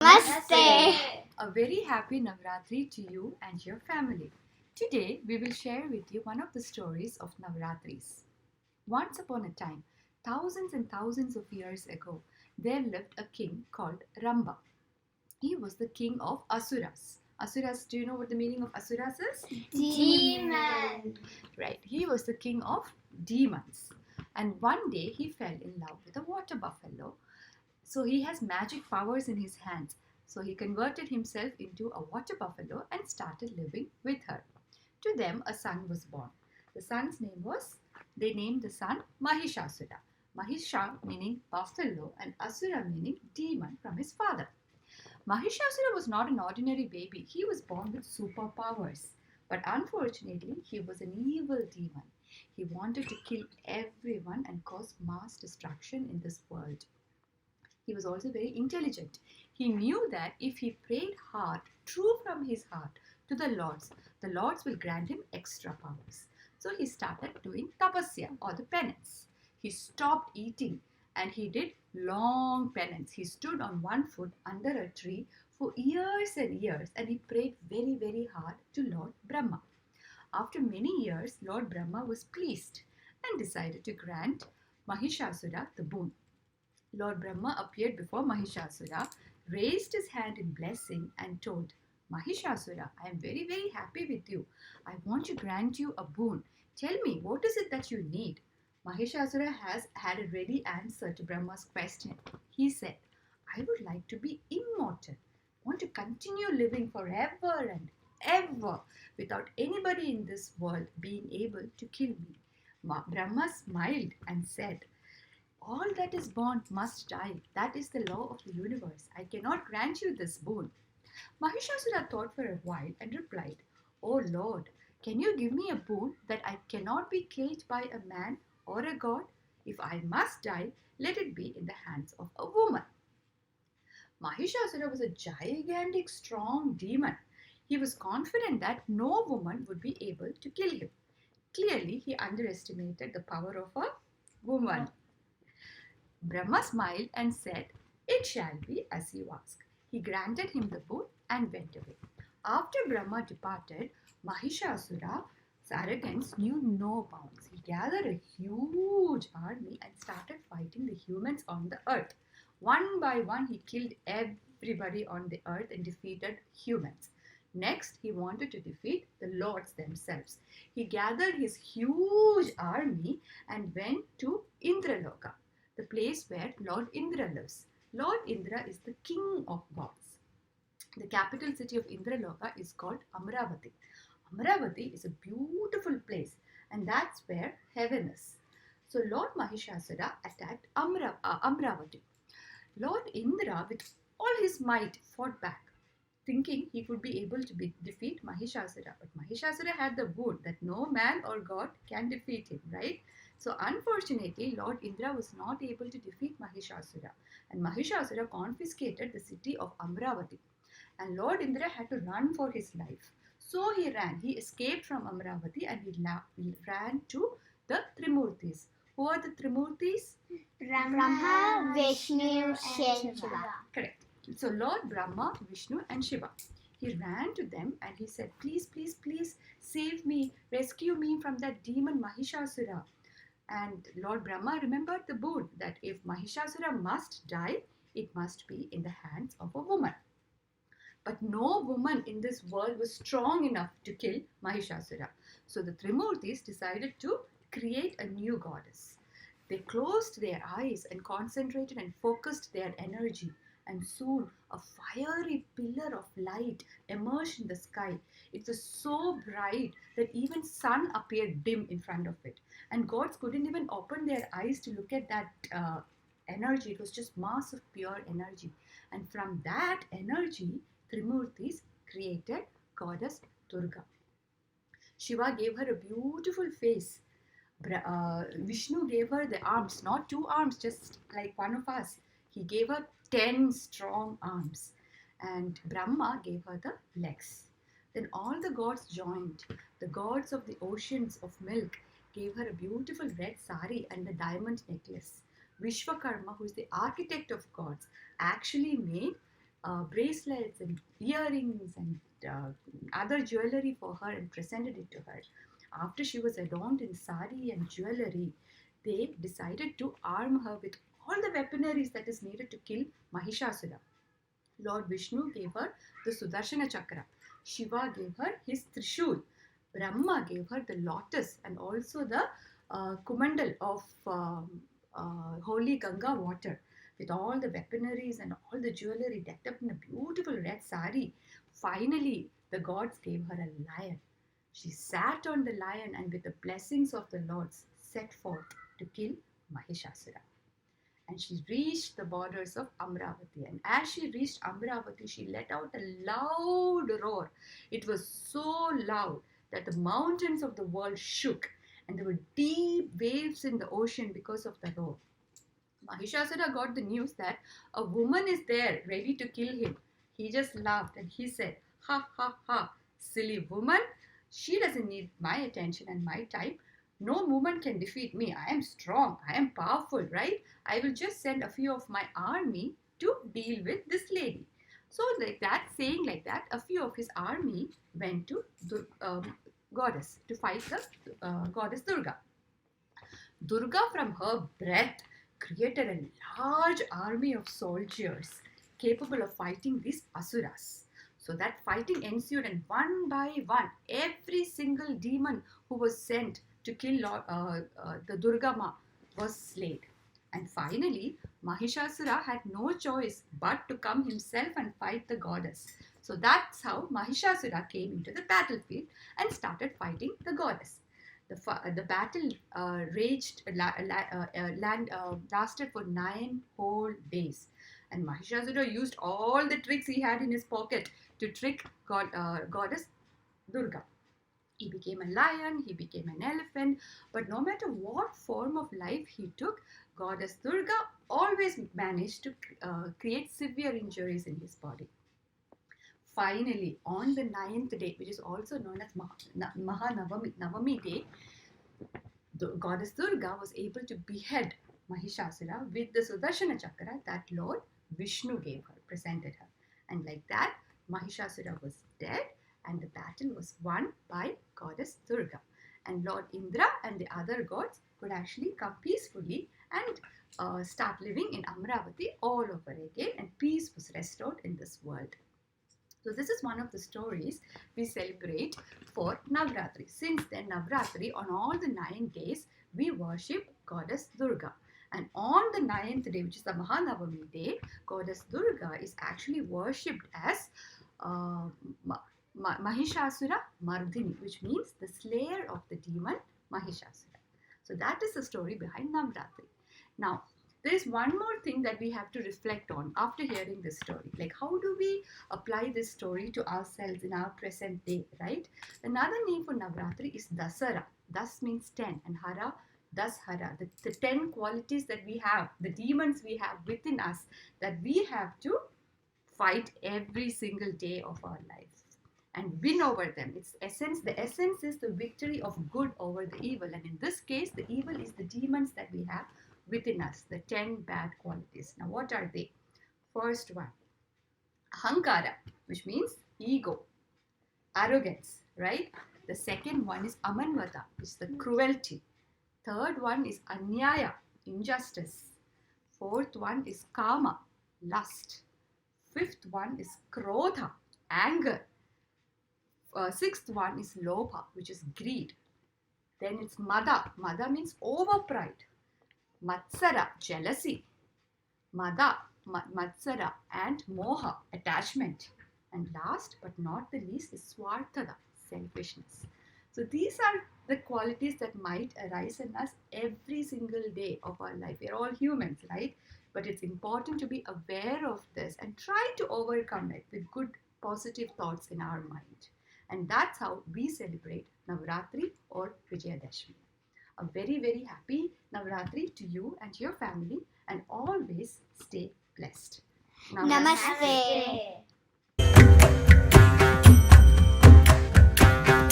Namaste. A very happy Navaratri to you and your family. Today we will share with you one of the stories of Navaratris. Once upon a time, thousands and thousands of years ago, there lived a king called Ramba. He was the king of Asuras. Asuras, do you know what the meaning of Asuras is? Demon. Right, he was the king of demons. And one day he fell in love with a water buffalo. So he has magic powers in his hands. So he converted himself into a water buffalo and started living with her. To them, a son was born. The son's name was, they named the son Mahishasura. Mahisha meaning buffalo and Asura meaning demon from his father. Mahishasura was not an ordinary baby. He was born with superpowers. But unfortunately, he was an evil demon. He wanted to kill everyone and cause mass destruction in this world. He was also very intelligent. He knew that if he prayed hard, true from his heart, to the Lords will grant him extra powers. So he started doing tapasya or the penance. He stopped eating and he did long penance. He stood on one foot under a tree for years and years and he prayed very, very hard to Lord Brahma. After many years, Lord Brahma was pleased and decided to grant Mahishasura the boon. Lord Brahma appeared before Mahishasura, raised his hand in blessing and told, Mahishasura, I am very, very happy with you. I want to grant you a boon. Tell me, what is it that you need? Mahishasura has had a ready answer to Brahma's question. He said, I would like to be immortal. I want to continue living forever and ever without anybody in this world being able to kill me. Brahma smiled and said, all that is born must die. That is the law of the universe. I cannot grant you this boon. Mahishasura thought for a while and replied, O Lord, can you give me a boon that I cannot be killed by a man or a god? If I must die, let it be in the hands of a woman. Mahishasura was a gigantic, strong demon. He was confident that no woman would be able to kill him. Clearly, he underestimated the power of a woman. Brahma smiled and said, It shall be as you ask. He granted him the boon and went away. After Brahma departed, Mahishasura's arrogance knew no bounds. He gathered a huge army and started fighting the humans on the earth. One by one, he killed everybody on the earth and defeated humans. Next, he wanted to defeat the lords themselves. He gathered his huge army and went to Indraloka, the place where Lord Indra lives. Lord Indra is the king of gods. The capital city of Indraloka is called Amravati. Amravati is a beautiful place and that's where heaven is. So Lord Mahishasura attacked Amravati. Lord Indra with all his might fought back, thinking he would be able to defeat Mahishasura. But Mahishasura had the boon that no man or god can defeat him, right? So unfortunately, Lord Indra was not able to defeat Mahishasura. And Mahishasura confiscated the city of Amravati. And Lord Indra had to run for his life. So he ran. He escaped from Amravati and he ran to the Trimurtis. Who are the Trimurtis? Brahma, Vishnu, and Shiva. Correct. So Lord Brahma, Vishnu and Shiva. He ran to them and he said, please, please, please save me, rescue me from that demon Mahishasura. And Lord Brahma remembered the boon that if Mahishasura must die, it must be in the hands of a woman. But no woman in this world was strong enough to kill Mahishasura. So the Trimurtis decided to create a new goddess. They closed their eyes and concentrated and focused their energy. And soon a fiery pillar of light emerged in the sky. It was so bright that even sun appeared dim in front of it. And gods couldn't even open their eyes to look at that energy. It was just mass of pure energy. And from that energy, Trimurtis created Goddess Durga. Shiva gave her a beautiful face. Vishnu gave her the arms, not two arms, just like one of us. He gave her 10 strong arms. And Brahma gave her the legs. Then all the gods joined. The gods of the oceans of milk gave her a beautiful red sari and a diamond necklace. Vishwakarma, who is the architect of gods, actually made bracelets and earrings and other jewelry for her and presented it to her. After she was adorned in sari and jewelry, they decided to arm her with all the weaponries that is needed to kill Mahishasura. Lord Vishnu gave her the Sudarshana Chakra. Shiva gave her his Trishul. Brahma gave her the lotus and also the Kumandal of holy Ganga water with all the weaponaries and all the jewelry decked up in a beautiful red sari. Finally, the gods gave her a lion. She sat on the lion and with the blessings of the lords set forth to kill Mahishasura. And she reached the borders of Amravati. And as she reached Amravati, she let out a loud roar. It was so loud that the mountains of the world shook and there were deep waves in the ocean because of the roar. Mahishasura got the news that a woman is there ready to kill him. He just laughed and he said, "Ha ha ha, silly woman. She doesn't need my attention and my time. No woman can defeat me. I am strong. I am powerful, right? I will just send a few of my army to deal with this lady." So like that, saying like that, a few of his army went to goddess to fight the goddess Durga. Durga from her breath created a large army of soldiers capable of fighting these asuras. So that fighting ensued and one by one, every single demon who was sent to kill the Durga Ma was slain. And finally, Mahishasura had no choice but to come himself and fight the goddess. So that's how Mahishasura came into the battlefield and started fighting the goddess. The battle lasted for 9 whole days. And Mahishasura used all the tricks he had in his pocket to trick goddess Durga. He became a lion, he became an elephant, but no matter what form of life he took, goddess Durga always managed to create severe injuries in his body. Finally, on the 9th day, which is also known as Navami day, the goddess Durga was able to behead Mahishasura with the Sudarshana Chakra that Lord Vishnu gave her, presented her. And like that, Mahishasura was dead and the battle was won by goddess Durga. And Lord Indra and the other gods could actually come peacefully and start living in Amravati all over again, and peace was restored in this world. So this is one of the stories we celebrate for Navaratri. Since then, Navaratri, on all the 9 days, we worship goddess Durga. And on the 9th day, which is the Mahanavami day, goddess Durga is actually worshipped as Mahishasura Mardhini, which means the slayer of the demon Mahishasura. So that is the story behind Navaratri. Now, there is one more thing that we have to reflect on after hearing this story. Like, how do we apply this story to ourselves in our present day, right? Another name for Navaratri is Dasara. Das means 10 and Hara, Dashara. The 10 qualities that we have, the demons we have within us that we have to fight every single day of our life and win over them. The essence is the victory of good over the evil. And in this case, the evil is the demons that we have within us, the 10 bad qualities. Now, what are they? First one, Ahankara, which means ego, arrogance, right? The second one is Amanvata, which is the cruelty. Third one is Anyaya, injustice. Fourth one is Kama, lust. Fifth one is Krodha, anger. Sixth one is Lobha, which is greed. Then it's Mada. Mada means overpride. Matsara, jealousy. Matsara, and Moha, attachment. And last but not the least is Swarthada, selfishness. So these are the qualities that might arise in us every single day of our life. We are all humans, right? But it's important to be aware of this and try to overcome it with good, positive thoughts in our mind. And that's how we celebrate Navaratri or Vijayadashmi. A very, very happy Navaratri to you and your family, and always stay blessed. Namaste.